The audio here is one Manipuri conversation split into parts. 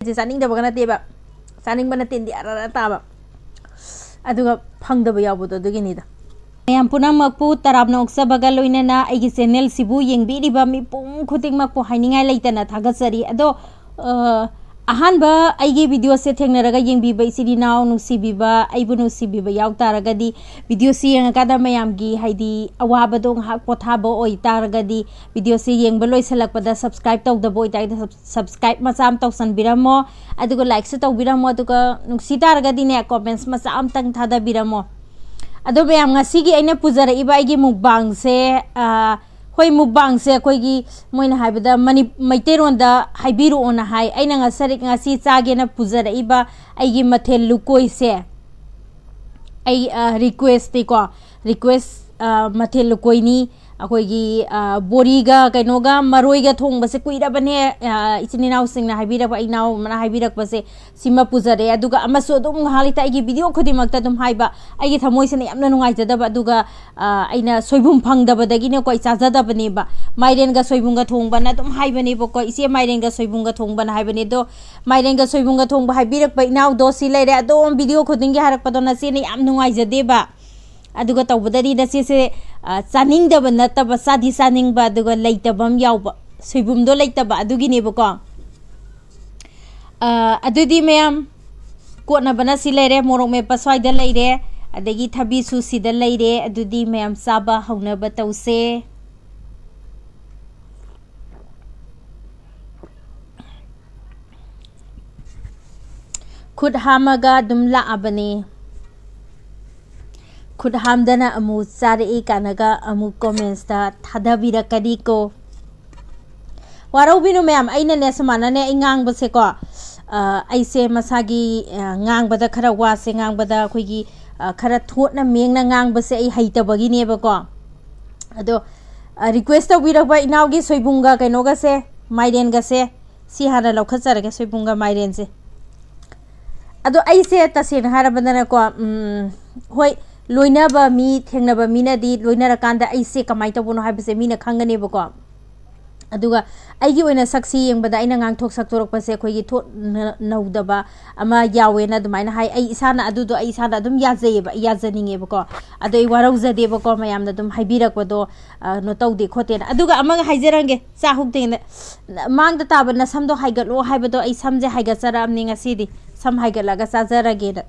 Saning the Baganateba, Saning Banatin, the Arataba. Aduga Pang the Bayabuto, the Ginida. I am Punamapu, Tarabnok Sabagaloinana, Agisenel Sibu, Yang Bidiba, mi Pum, Kuting Mapo, Hining Laitana, Tagasari, Ado Ahanba, I gave video setting Naraga Yang Biba, City now, no Sibiba, Ibuno Sibiba, Yautaragadi, video seeing a Kadamayamgi, Heidi, Awabadong, Hakpotabo, or Itaragadi, video seeing Beloy Selakpada, subscribe to the boy, subscribe Masam Tosan Biramo, Adugo likes it of Biramo to Nuxitaragadi, comments Masam Tang Tada Biramo. Adobe am nga sige ay na puzara iba ay mukbang se hoy mukbang se koy moina haibada mani maiteron da haibiru ona hai ay na nga sarik nga si tsage na puzara iba ay mathel lukoy se ay request ko request mathel lukoy ni akoy boriga kainoga Maroiga thongba se kuira bane itininaw sing na haibira pa inaw mana haibira pa se sima puzare aduga amaso dum halita ay video khodi makta dum haiba ay thamoi se yamna nungai jadaba aduga aina soibum phangdaba dagi ne ko ichajada bane ba Mairenga soibunga thongba na dum haibane bo ko ise Mairenga soibunga thongba na haibane do Mairenga soibunga thongba haibirak pa inaw do si leire adom video khodingi harak pa do na se ne yam nungai jadeba aduga tawbadari na se saning da banata sadi saning ba aduga leitabam yawba soibum do leitaba adugi ne ba ko adudi mayam ko na bana si leire morok me paswai da leire adagi Thabi su si da leire adudi mayam saba hauna ba tawse khud hamaga dum la abani khud hamdana amu sare kanaga amu comments ta thadabira kadiko warau binu mayam aina ne samana ne ingang ba se ko aise masagi ngang bada khara wa se ngang bada khoigi khara thotna mengna ngang ba se ai haitabagi ne ba ko ado request wira ba inawgi soibunga kainoga se Mairenga se si hana lokhatsara ga soibunga Mairen se ado aise tasin harabandana ko hoi loinaba mi thengnaba mina di loinara kanda aise kamai tabono habse mina khangane bako aduga aigi oina saksi yengbada aina ngang thok saktorok pase khoigi thot naudaba ama yawe na dumaina hai ai isana adudo ai isana dum yajayeba yajaninge bako ado I warau jade bako mayam na dum haibirak bado no tawde khoten aduga ama haijarange chahuk te mangda taba na samdo haigalo haibado ai samje haigasara amni ngasidi sam haigalaga sajarage da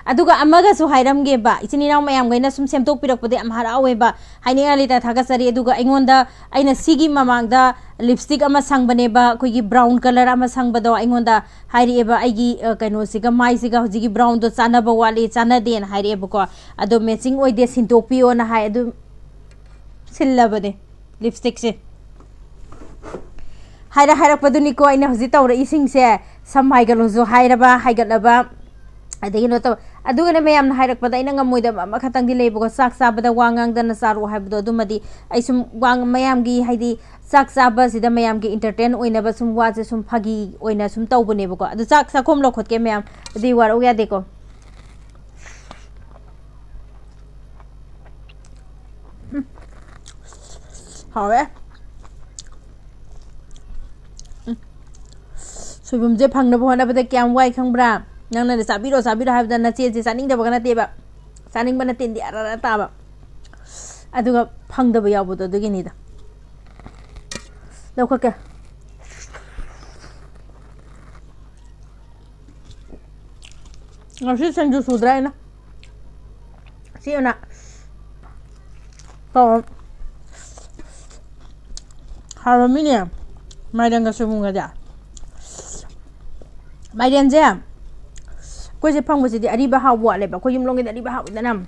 aduga amaga su hairamge ba itininaw mayam gaina sum semtok pirakpade am harawe ba haininga lita thagasari aduga aingonda aina sigi mamangda lipstick ama sangbane ba koigi brown color ama sangbado aingonda hairi eba aigi kaino siga mai siga hojigi brown do chana ba wali chana den hairi eba ko ado matching oide sintopio na hai adu sillabade lipstick se haira haira paduni ko aina hoji tawra ising se sam haigalo zo hairaba haigalaba adagi no to aduga ne mayam na hairak pada ina ngamoida ma khatang di lebo ko sak sabada wangang dana saru haibdo dumadi ai sum wang mayam gi haidi sak saba sida mayam gi entertain oina ba sum wa se sum phagi oina sum tawbune ko adu sak sakom lo khot ke mayam di war o ya deko hawe soibum je phangna bhona bada kyam wai khangbra nang na sabiro habda na che saning da bagana teba saning bana tin di ara taba aduga phangda ba yabudo dugi ni da lokha ka ngasi sanju sudra na si ona to haraminia Mairenga sumunga da Mairenga ko je phang basi di ari ba hawa le ba ko yum longi ari ba hawa danam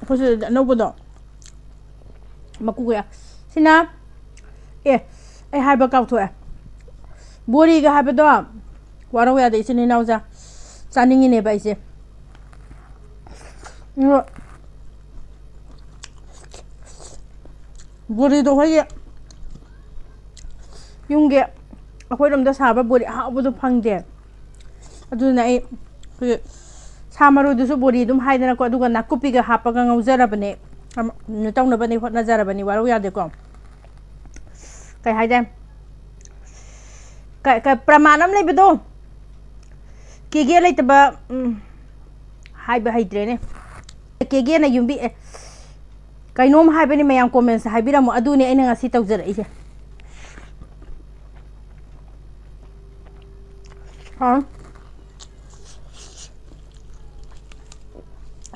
ko je no bodo makuya sina ai hai ba kau to boriga ha ba do waro ya de sini nauza saningi ne ba ise bori do hoye yungge akhoi ram da saba bori ha bu du phangde aduna ai Samaru dusu bori dum haidana ko aduga nakupi ga hapaga ngaujarabane no tawna bani hotna jarabani waru yade ko ꯀꯩ ꯍꯥꯏꯗꯦ ꯄ꯭ꯔꯃꯥꯟ ꯑꯃ ꯂꯩꯕꯗꯣ ꯀꯦꯒꯦ ꯂꯩꯇꯕ ꯍꯥꯏꯕ ꯍꯩꯇ꯭ꯔꯦꯅꯦ ꯀꯦꯒꯦꯅ ꯌꯨꯝꯕꯤ ꯀꯩꯅꯣꯝ ꯍꯥꯏꯕꯅꯤ ꯃꯌꯥꯝ ꯀꯣꯃꯦꯟꯁ ꯍꯥꯏꯕꯤꯔꯝꯃꯣ ꯑꯗꯨꯅꯦ ꯑꯩꯅ ꯉꯁꯤ ꯇꯧꯖꯔꯛꯏꯁꯦ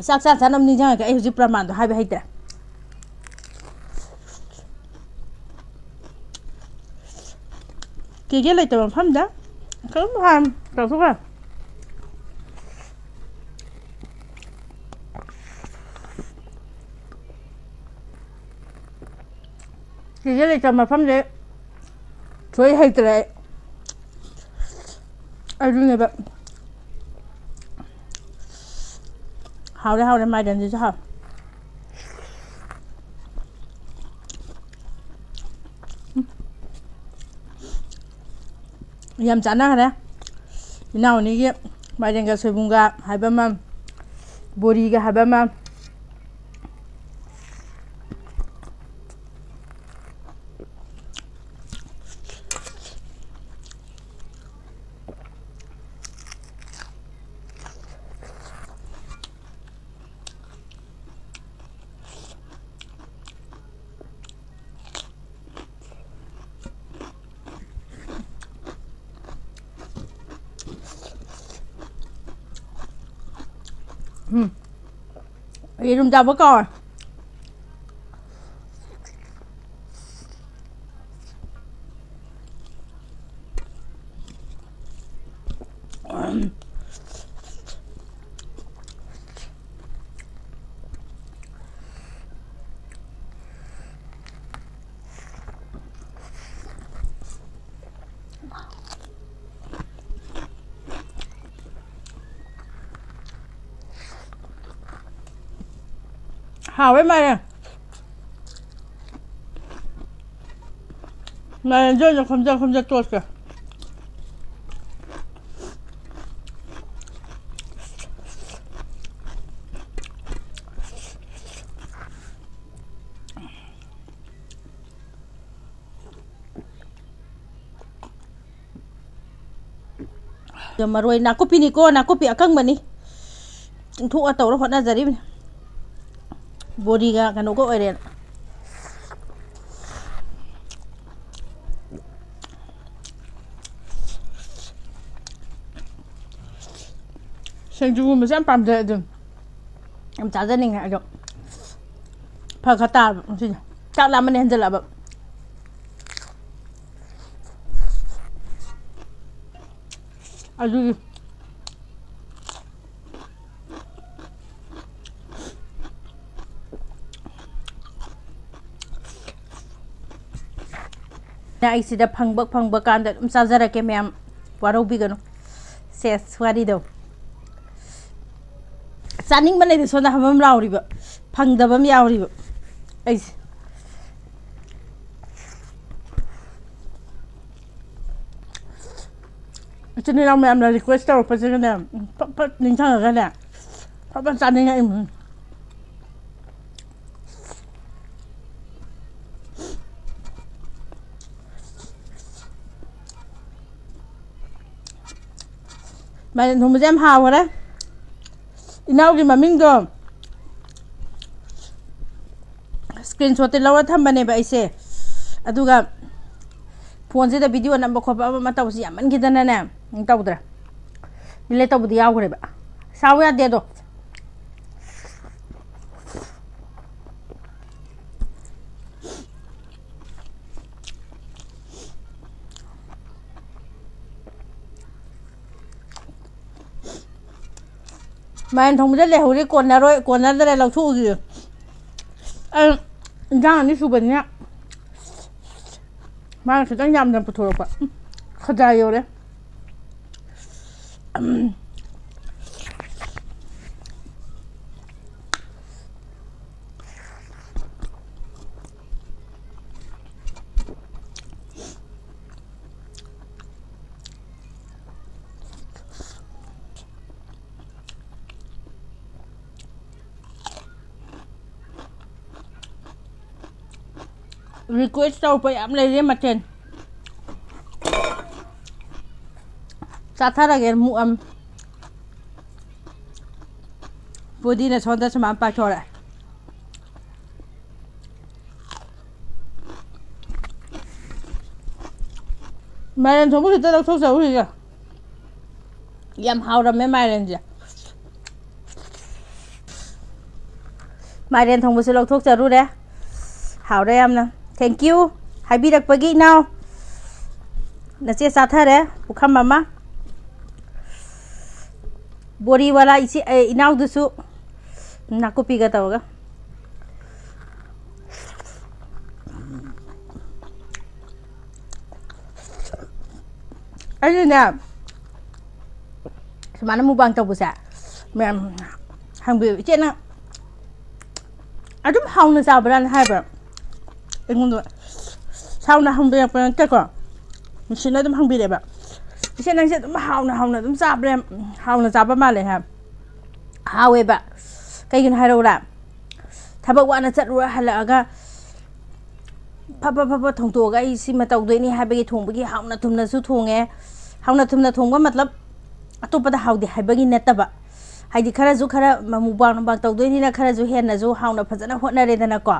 ꯆꯥꯛ ꯆꯥꯅꯕ ꯅꯤꯡꯁꯤꯡꯉꯒꯦ ꯑꯩ ꯍꯧꯖꯤꯛ ꯄ꯭ꯔꯃꯥꯟꯗꯣ ꯍꯥꯏꯕ ꯍꯩꯇ꯭ꯔꯦ ꯀꯦꯒꯦ ꯂꯩꯇꯕ ꯃꯐꯝꯗ ꯀꯔꯝ ꯍꯥꯏ ꯇꯧꯊꯣꯛꯈ꯭ꯔꯦ ꯀꯦꯒꯦ ꯂꯩꯇꯕ ꯃꯐꯝꯁꯦ ꯊꯣꯏ ꯍꯩꯇ꯭ꯔꯦ ꯑꯗꯨꯅꯦꯕ ꯍꯥꯎꯔꯦ ꯃꯥꯏꯔꯦꯟꯁꯤꯁꯨ ꯍꯥꯎꯔꯦ ꯌꯥꯝ ꯆꯥꯟꯅꯈ꯭ꯔꯦ ꯏꯅꯥꯎ ꯑꯅꯤꯒꯤ ꯃꯥꯏꯔꯦꯟꯒ ꯁꯣꯏꯕꯨꯝꯒ ꯍꯥꯏꯕ ꯑꯃ ꯕꯣꯔꯤꯒ ꯍꯥꯏꯕ ꯑꯃ ꯌꯦꯔꯨꯝ ꯆꯥꯕ ꯀꯥꯎꯔꯦ hào với mày nè mày rơi là không ra tuột kìa Maroiga nakupi ni ko nakupi akang mani thu a tawra hotna jari boriga kanu ko oren 생주고 무슨 밤새 좀 짜자닝 아주 파 갔다 진짜 짝라면 핸들라봐 아주 나 이시다 팡벅 간다 좀 짜자라게 매am 와로비가노 세스 와리도 짜닝만 해도 손에 한번 라우리바 팡다밤 야우리바 아이스 저는 라면 안 리퀘스트 하고 그냥 팍팍 닌창가 그냥 팍팍 짜닝이 mày thùng mà em hào rồi đấy nào gì mà mình cơ screenshot thì lâu rồi thăm bên này vậy xe à tu gặp phone sẽ video nằm bọc hộp mà tao sẽ mình kia nè nè tao được đi lấy tao budi ao rồi bạn sao vậy để đâu mày thùng rất là hồi đi còn là rồi còn là đây là thu gì ra đi chụp nhá mà chúng ta nhầm nhầm thôi bạn không dài rồi đấy request tꯧꯔꯛꯄ ꯌꯥꯝ ꯂꯩꯔꯦ ꯃꯊꯦꯜ ꯆꯥꯊꯔꯒꯦ ꯃꯨꯛꯑꯝ ꯕꯣꯗꯤꯅ ꯁꯣꯟꯗ ꯁꯨꯃꯥꯏꯅ ꯄꯥꯏꯊꯣꯔꯛꯑꯦ ꯃꯥꯏꯔꯦꯟ ꯊꯣꯡꯕ ꯈꯤꯇ ꯂꯧꯊꯣꯛꯆꯧꯔꯤꯒ ꯌꯥꯝ ꯍꯥꯎꯔꯝꯃꯦ ꯃꯥꯏꯔꯦꯟꯁꯦ ꯃꯥꯏꯔꯦꯟ ꯊꯣꯡꯕꯁꯨ ꯂꯧꯊꯣꯛꯆꯔꯨꯔꯦ ꯍꯥꯎꯔꯦ ꯌꯥꯝꯅ ꯊꯦꯡꯛ ꯌꯨ ꯍꯥꯏꯕꯤꯔꯛꯄꯒꯤ ꯏꯅꯥꯎ ꯅꯆꯦ ꯆꯥꯊꯔꯦ ꯄꯨꯈꯝ ꯑꯃ ꯕꯣꯔꯤ ꯋꯥꯂꯥ ꯏꯆꯦ ꯏꯅꯥꯎꯗꯨꯁꯨ ꯅꯥꯀꯨꯞꯄꯤꯒ ꯇꯧꯔꯒ ꯑꯩꯅꯅꯦ ꯁꯨꯃꯥꯏꯅ ꯃꯨꯛꯕꯥꯡ ꯇꯧꯕꯁꯦ ꯃꯌꯥꯝ ꯍꯪꯕꯤꯌꯨ ꯏꯆꯦꯅ ꯑꯗꯨꯝ ꯍꯥꯎꯅ ꯆꯥꯕ꯭ꯔꯥꯅ ꯍꯥꯏꯕ꯭ꯔꯥ ꯑꯩꯉꯣꯟꯗ ꯍꯥꯎꯅ ꯍꯪꯕꯤꯔꯛꯄ ꯅꯠꯇꯦꯀꯣ ꯅꯨꯡꯁꯤꯅ ꯑꯗꯨꯝ ꯍꯪꯕꯤꯔꯦꯕ ꯏꯆꯦ ꯅꯪꯁꯦ ꯑꯗꯨꯝ ꯍꯥꯎꯅ ꯑꯗꯨꯝ ꯆꯥꯕ꯭ꯔꯦ ꯍꯥꯎꯅ ꯆꯥꯕ ꯃꯥꯜꯂꯦ ꯍꯥꯏ ꯍꯥꯎꯋꯦꯕ ꯀꯩꯒꯤꯅꯣ ꯍꯥꯏꯔꯛꯎꯔꯥ ꯊꯕꯛ ꯋꯥꯅ ꯆꯠꯂꯨꯔ ꯍꯜꯂꯛꯑꯒ ꯐꯕ ꯊꯣꯡꯇꯣꯛꯑꯒ ꯑꯩ ꯁꯤꯃ ꯇꯧꯗꯣꯏꯅꯤ ꯍꯥꯏꯕꯒꯤ ꯊꯣꯡꯕꯒꯤ ꯍꯥꯎꯅ ꯊꯨꯝꯅꯁꯨ ꯊꯣꯡꯉꯦ ꯍꯥꯎꯅ ꯊꯨꯝꯅ ꯊꯣꯡꯕ ꯃꯇꯂꯕ ꯑꯇꯣꯞꯄꯗ ꯍꯥꯎꯗꯦ ꯍꯥꯏꯕꯒꯤ ꯅꯠꯇꯕ ꯍꯥꯏꯗꯤ ꯈꯔ ꯃꯨꯛꯕꯥꯡ ꯇꯧꯗꯣꯏꯅꯤꯅ ꯈꯔꯁꯨ ꯍꯦꯟꯅꯁꯨ ꯍꯥꯎꯅ ꯐꯖꯅ ꯍꯣꯠꯅꯔꯦꯗꯅꯀꯣ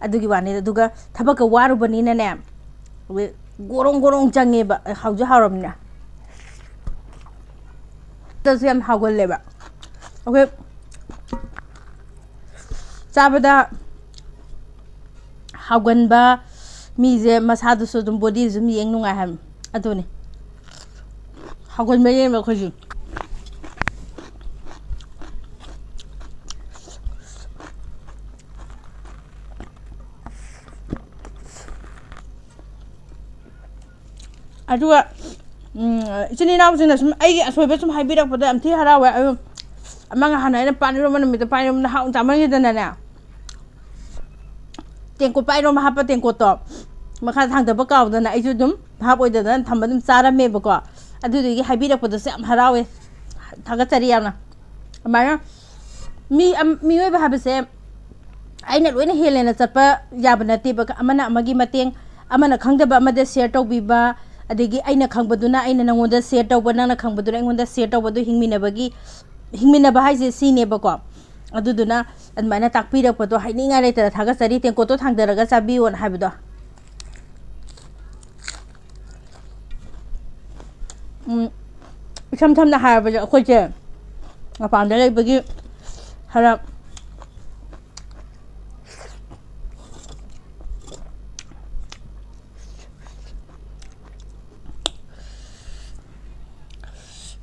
ꯑꯗꯨꯒꯤ ꯋꯥꯅꯤꯗ ꯑꯗꯨꯒ ꯊꯕꯛꯀ ꯋꯥꯔꯨꯕꯅꯤꯅꯅꯦ ꯒꯣꯔꯣꯡ ꯆꯪꯉꯦꯕ ꯍꯥꯎꯁꯨ ꯍꯥꯎꯔꯕꯅꯤꯅ ꯇꯁꯨ ꯌꯥꯝ ꯍꯥꯎꯒꯜꯂꯦꯕ ꯑꯩꯈꯣꯏ ꯆꯥꯕꯗ ꯍꯥꯎꯒꯟꯕ ꯃꯤꯁꯦ ꯃꯁꯥꯗꯨꯁꯨ ꯑꯗꯨꯝ ꯕꯣꯗꯤꯁꯨ ꯑꯗꯨꯝ ꯌꯦꯡ ꯅꯨꯡꯉꯥꯏ ꯍꯥꯏꯕ ꯑꯗꯨꯅꯤ ꯍꯥꯎꯒꯟꯕ ꯌꯦꯡꯕ ꯑꯩꯈꯣꯏꯁꯨ ꯑꯗꯨꯒ ꯏꯆꯤꯟ ꯏꯅꯥꯎꯁꯤꯡꯅ ꯁꯨꯝ ꯑꯩꯒꯤ ꯑꯁꯣꯏꯕ ꯁꯨꯝ ꯍꯥꯏꯕꯤꯔꯛꯄꯗ ꯌꯥꯝ ꯊꯤ ꯍꯔꯥꯎꯋꯦ ꯑꯗꯨ ꯑꯃꯒ ꯍꯥꯟꯅ ꯑꯩꯅ ꯄꯥꯟꯤꯔꯣꯝꯕ ꯅꯨꯃꯤꯠꯇ ꯄꯥꯏꯔꯣꯝꯕꯅ ꯍꯥꯎꯅ ꯆꯥꯃꯟꯈꯤꯗꯅꯅꯦ ꯇꯦꯡꯀꯣꯠ ꯄꯥꯏꯔꯣꯝꯕ ꯍꯥꯞꯄ ꯇꯦꯡꯀꯣꯠꯇꯣ ꯃꯈꯥ ꯊꯥꯡꯗꯕ ꯀꯥꯎꯗꯅ ꯑꯩꯁꯨ ꯑꯗꯨꯝ ꯚꯥꯞ ꯑꯣꯏꯗꯗꯅ ꯊꯝꯕ ꯑꯗꯨꯝ ꯆꯥꯔꯝꯃꯦꯕꯀꯣ ꯑꯗꯨꯗꯨꯒꯤ ꯍꯥꯏꯕꯤꯔꯛꯄꯗꯁꯨ ꯌꯥꯝ ꯍꯔꯥꯎꯋꯦ ꯊꯥꯒꯠꯆꯔꯤ ꯌꯥꯝꯅ ꯑꯗꯨꯃꯥꯏꯅ ꯃꯤꯑꯣꯏꯕ ꯍꯥꯏꯕꯁꯦ ꯑꯩꯅ ꯂꯣꯏꯅ ꯍꯦꯜꯂꯦꯅ ꯆꯠꯄ ꯌꯥꯕ ꯅꯠꯇꯦꯕ ꯑꯃꯅ ꯑꯃꯒꯤ ꯃꯇꯦꯡ ꯑꯃꯅ ꯈꯪꯗꯕ ꯑꯃꯗ ꯁꯤꯌꯔ ꯇꯧꯕꯤꯕ ꯑꯗꯒꯤ ꯑꯩꯅ ꯈꯪꯕꯗꯨꯅ ꯑꯩꯅ ꯅꯪꯉꯣꯟꯗ ꯁꯤꯌꯔ ꯇꯧꯕ ꯅꯪꯅ ꯈꯪꯕꯗꯨꯅ ꯑꯩꯉꯣꯟꯗ ꯁꯤꯌꯔ ꯇꯧꯕꯗꯨ ꯍꯤꯡꯃꯤꯟꯅꯕ ꯍꯥꯏꯁꯦ ꯁꯤꯅꯦꯕꯀꯣ ꯑꯗꯨꯗꯨꯅ ꯑꯗꯨꯃꯥꯏꯅ ꯇꯥꯛꯄꯤꯔꯛꯄꯗꯣ ꯍꯥꯏꯅꯤꯡꯉꯥꯏ ꯂꯩꯇꯅ ꯊꯥꯒꯠꯆꯔꯤ ꯇꯦꯡꯀꯣꯠꯇꯣ ꯊꯥꯡꯗꯔꯒ ꯆꯥꯕꯤꯌꯣꯅ ꯍꯥꯏꯕꯗꯣ ꯏꯁꯝ ꯁꯝꯅ ꯍꯥꯏꯔꯕꯗ ꯑꯩꯈꯣꯏꯁꯦ ꯃꯄꯥꯟꯗ ꯂꯩꯕꯒꯤ ꯈꯔ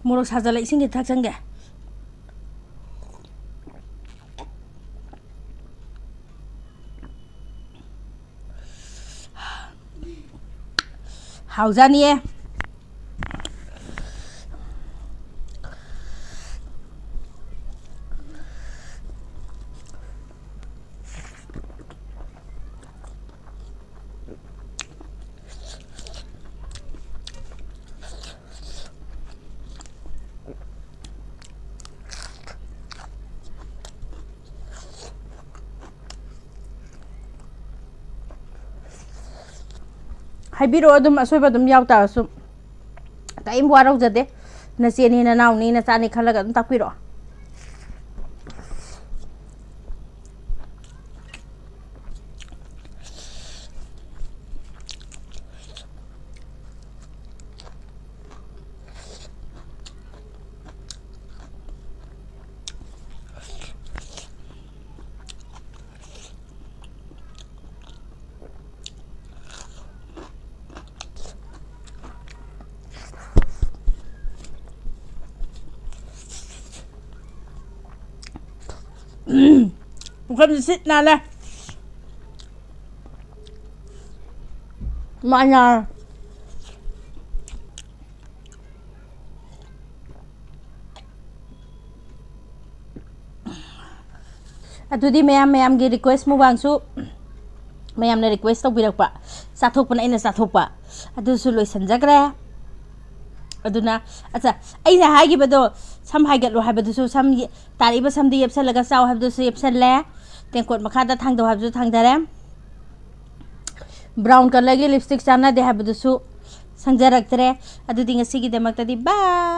ꯃꯣꯔꯣꯛ ꯁꯥꯖꯜꯂ ꯏꯁꯤꯡꯗꯤ ꯊꯛꯆꯟꯒꯦ ꯍꯥꯎꯖꯥꯅꯤꯌꯦ ꯍꯥꯏꯕꯤꯔꯛꯑꯣ ꯑꯗꯨꯝ ꯑꯁꯣꯏꯕ ꯑꯗꯨꯝ ꯌꯥꯎ ꯇꯥꯔꯁꯨ ꯀꯔꯤꯝ ꯋꯥꯔꯧꯖꯗꯦ ꯅꯆꯦꯅꯤ ꯅꯅꯥꯎꯅꯤ ꯅꯆꯥꯅꯤ ꯈꯜꯂꯒ ꯑꯗꯨꯝ ꯇꯥꯛꯄꯤꯔꯛꯑꯣ ꯄꯨꯈꯝꯁꯤ ꯁꯤꯠ ꯅꯥꯜꯂꯦ ꯃꯥꯟꯅ ꯑꯗꯨꯗꯤ ꯃꯌꯥꯝꯒꯤ ꯔꯤꯀ꯭ꯋꯦꯁ ꯃꯨꯛꯕꯥꯡꯁꯨ ꯃꯌꯥꯝꯅ ꯔꯤꯀ꯭ꯋꯦꯁ ꯇꯧꯕꯤꯔꯛꯄ ꯆꯥꯊꯣꯛꯄꯅ ꯑꯩꯅ ꯆꯥꯊꯣꯛꯄ ꯑꯗꯨꯁꯨ ꯂꯣꯏꯁꯤꯟꯖꯈ꯭ꯔꯦ ꯑꯗꯨꯅ ꯑꯠꯆꯥ ꯑꯩꯅ ꯍꯥꯏꯈꯤꯕꯗꯣ ꯁꯝ ꯍꯥꯏꯒꯠꯂꯣ ꯍꯥꯏꯕꯗꯨꯁꯨ ꯁꯝ ꯇꯥꯔꯛꯏꯕ ꯁꯝꯗꯤ ꯌꯦꯞꯁꯜꯂꯒ ꯆꯥꯎ ꯍꯥꯏꯕꯗꯨꯁꯨ ꯌꯦꯞꯁꯜꯂꯦ ꯇꯦꯡꯀꯣꯠ ꯃꯈꯥꯗ ꯊꯥꯡꯗꯧ ꯍꯥꯏꯕꯗꯨꯁꯨ ꯊꯥꯡꯊꯔꯦ ब्राउन कलर की लिपस्टिक चाना दे हाबदुसु संजरक्तरे अदुदि ngasi gi demak tadi bye